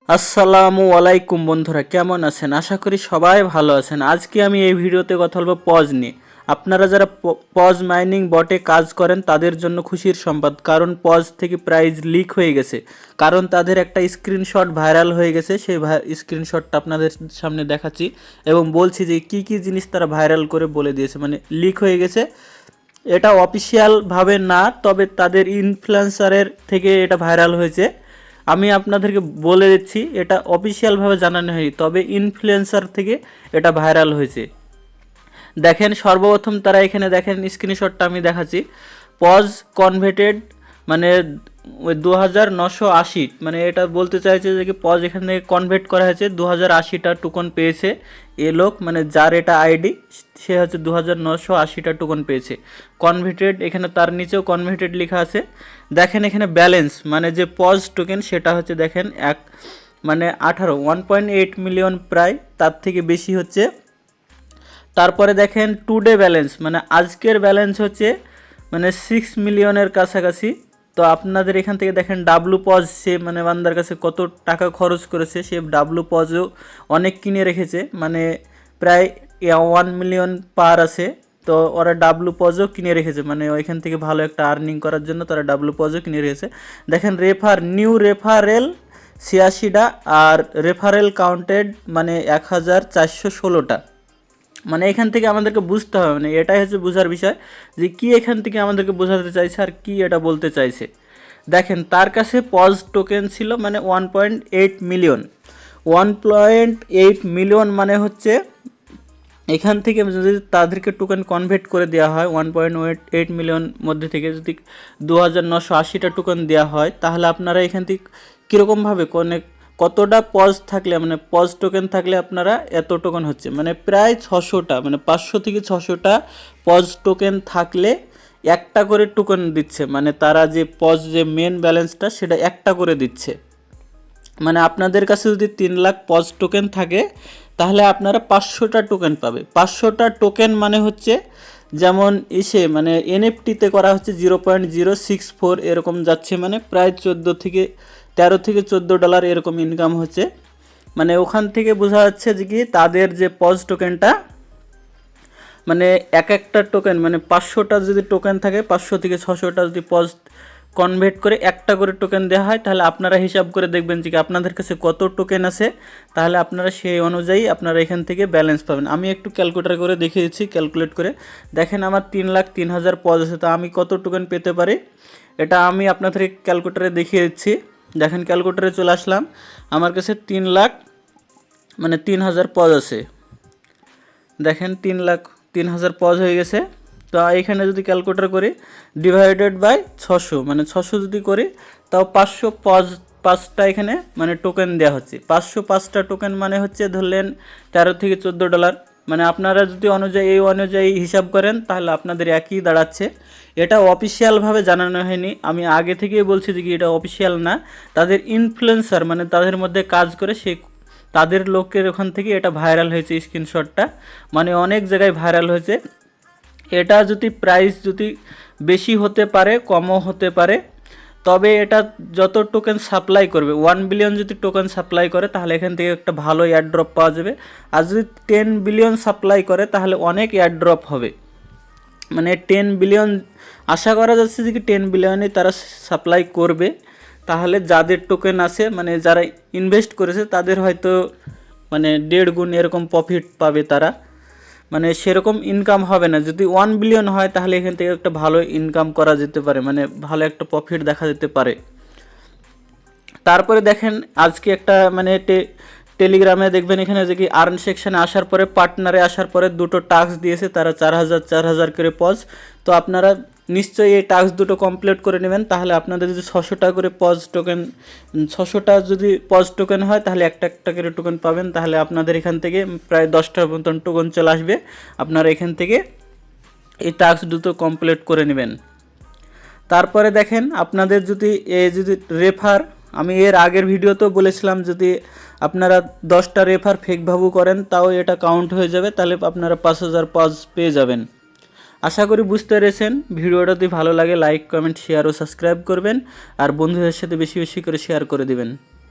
আসসালামু আলাইকুম বন্ধুরা, কেমন আছেন? আশা করি সবাই ভালো আছেন। আজকে আমি এই ভিডিওতে কথা বলবো পজ নিয়ে। আপনারা যারা পজ মাইনিং বটে কাজ করেন তাদের জন্য খুশির সংবাদ, কারণ পজ থেকে প্রাইজ লিক হয়ে গেছে। কারণ তাদের একটা স্ক্রিনশট ভাইরাল হয়ে গেছে, সেই স্ক্রিনশটটা আপনাদের সামনে দেখাচ্ছি এবং বলছি যে কি কি জিনিস তারা ভাইরাল করে বলে দিয়েছে, মানে লিক হয়ে গেছে। এটা অফিসিয়ালভাবে না, তবে তাদের ইনফ্লুয়েন্সারের থেকে এটা ভাইরাল হয়েছে। আমি আপনাদেরকে বলে দিচ্ছি, এটা অফিসিয়ালভাবে জানানো হয়নি, তবে ইনফ্লুয়েন্সার থেকে এটা ভাইরাল হয়েছে। দেখেন, সর্বপ্রথম তারা এখানে দেখেন স্ক্রিনশটটা আমি দেখাচ্ছি। পজ কনভার্টেড মানে ওই 2980, মানে এটা বলতে চাইছে যে কি পজ এখান থেকে কনভার্ট করা হয়েছে, 2080টা টোকন পেয়েছে এ লোক, মানে যার এটা আইডি সে হচ্ছে 2980টা টোকন পেয়েছে কনভার্টেড। এখানে তার নিচেও কনভার্টেড লেখা আছে। দেখেন এখানে ব্যালেন্স মানে যে পজ টোকেন সেটা হচ্ছে দেখেন মানে 1.8 মিলিয়ন, প্রায় তার থেকে বেশি হচ্ছে। তারপরে দেখেন টুডে ব্যালেন্স মানে আজকের ব্যালেন্স হচ্ছে মানে 6 মিলিয়নের কাছাকাছি। তো আপনাদের এখান থেকে দেখেন ডাব্লু পজ, সে মানে বান্দার কাছে কত টাকা খরচ করেছে, সে ডাব্লু পজও অনেক কিনে রেখেছে, মানে প্রায় 1 মিলিয়ন পার আছে। তো ওরা ডাব্লু পজও কিনে রেখেছে, মানে ওইখান থেকে ভালো একটা আর্নিং করার জন্য তারা ডাব্লু পজও কিনে রেখেছে। দেখেন নিউ রেফারেল 86টা, আর রেফারেল কাউন্টেড মানে 1416টা। মানে এখান থেকে আমাদেরকে বুঝতে হবে, মানে এটাই হচ্ছে বোঝার বিষয় যে কি এখান থেকে আমাদেরকে বোঝাতে চাইছে আর কি এটা বলতে চাইছে। দেখেন তার কাছে পজ টোকেন ছিল মানে 1.8 মিলিয়ন। 1.8 মিলিয়ন মানে হচ্ছে এখান থেকে যদি তাদেরকে টোকেন কনভার্ট করে দেওয়া হয় 1.8 মিলিয়ন মধ্যে থেকে যদি 2980টা টোকেন দেওয়া হয়, তাহলে আপনারা এখান থেকে কীরকমভাবে কতটা পজ থাকলে মানে পজ টোকেন থাকলে আপনারা এত টোকেন হচ্ছে, মানে প্রায় 600টা, মানে 500 থেকে 600টা পজ টোকেন থাকলে একটা করে টোকেন দিচ্ছে। মানে তারা যে পজ যে মেন ব্যালেন্সটা সেটা একটা করে দিচ্ছে। মানে আপনাদের কাছে যদি 3 লাখ পজ টোকেন থাকে তাহলে আপনারা 500টা টোকেন পাবে। 500টা টোকেন মানে হচ্ছে যেমন মানে এনএফটিতে করা হচ্ছে 0.064 এরকম যাচ্ছে, মানে প্রায় 13 থেকে $14 এরকম ইনকাম হচ্ছে। মানে ওখান থেকে বোঝা যাচ্ছে যে কি তাদের যে পজ টোকেনটা মানে একটা টোকেন মানে 500টা যদি টোকেন থাকে, 500 থেকে 600টা যদি পজ কনভার্ট করে একটা করে টোকেন দেওয়া হয়, তাহলে আপনারা হিসাব করে দেখবেন যে আপনাদের কাছে কত টোকেন আছে, তাহলে আপনারা সেই অনুযায়ী আপনারা এখান থেকে ব্যালেন্স পাবেন। আমি একটু ক্যালকুলেটর করে দেখিয়ে দিচ্ছি, ক্যালকুলেট করে দেখেন আমার 3,03,000 পজ আছে, তো আমি কত টোকেন পেতে পারি এটা আমি আপনাদের ক্যালকুলেটরে দেখিয়ে দিচ্ছি। দেখেন ক্যালকুলেটরে চলে আসলাম, আমার কাছে 3,03,000 পজ আছে। দেখেন 3,03,000 পজ হয়ে গেছে। তো এখানে যদি ক্যালকুলেটর করি ডিভাইডেড বাই 600, মানে 600 যদি করি তাও 500 পাঁচটা এখানে মানে টোকেন দেওয়া হচ্ছে। 505টা টোকেন মানে হচ্ছে ধরলেন $13 থেকে $14। মানে আপনারা যদি এই অনুযায়ী হিসাব করেন তাহলে আপনাদের একই দাঁড়াচ্ছে। এটা অফিসিয়ালভাবে জানানো হয়নি, আমি আগে থেকেই বলছি যে কি এটা অফিসিয়াল না, তাদের ইনফ্লুয়েন্সার মানে তাদের মধ্যে কাজ করে তাদের লোকের ওখান থেকে এটা ভাইরাল হয়েছে স্ক্রিনশটটা, মানে অনেক জায়গায় ভাইরাল হয়েছে। এটা যদি প্রাইস যদি বেশি হতে পারে কমও হতে পারে, তবে এটা যত টোকেন সাপ্লাই করবে 1 বিলিয়ন যদি টোকেন সাপ্লাই করে তাহলে এখান থেকে একটা ভালো এয়ারড্রপ পাওয়া যাবে। আর যদি 10 বিলিয়ন সাপ্লাই করে তাহলে অনেক এয়ারড্রপ হবে, মানে 10 বিলিয়ন আশা করা যাচ্ছে যে কি 10 বিলিয়নে তারা সাপ্লাই করবে। তাহলে যাদের টোকেন আছে মানে যারা ইনভেস্ট করেছে তাদের হয়তো মানে 1.5 গুণ এরকম প্রফিট পাবে তারা, মানে সেরকম ইনকাম হবে না। যদি 1 বিলিয়ন হয় তাহলে এখান থেকে একটা ভালো ইনকাম করা যেতে পারে, মানে ভালো একটা প্রফিট দেখা যেতে পারে। তারপরে দেখেন আজকে একটা মানে টেলিগ্রামে দেখবেন এখানে যে কি আর্ন সেকশনে আসার পরে পার্টনারে আসার পরে দুটো টাস্ক দিয়েছে তারা 4,000 করে পজ। তো আপনারা নিশ্চয়ই এই টাস্ক দুটো কমপ্লিট করে নেবেন, তাহলে আপনাদের যদি 600টা করে পজ টোকেন 600টা যদি পজ টোকেন হয় তাহলে একটা করে টোকেন পাবেন। তাহলে আপনাদের এখান থেকে প্রায় 10টার মতন টোকেন চলে আসবে, আপনারা এখান থেকে এই টাস্ক দুটো কমপ্লিট করে নেবেন। তারপরে দেখেন আপনাদের যদি রেফার, আমি এর আগের ভিডিওতেও বলেছিলাম যদি আপনারা 10টা রেফার ফেকভাবে করেন তাও এটা কাউন্ট হয়ে যাবে, তাহলে আপনারা 5,000 পজ পেয়ে যাবেন। আশা করি বুঝতে পেরেছেন। ভিডিওটা যদি ভালো লাগে লাইক কমেন্ট শেয়ার ও সাবস্ক্রাইব করবেন, আর বন্ধুদের সাথে বেশি বেশি করে শেয়ার করে দিবেন।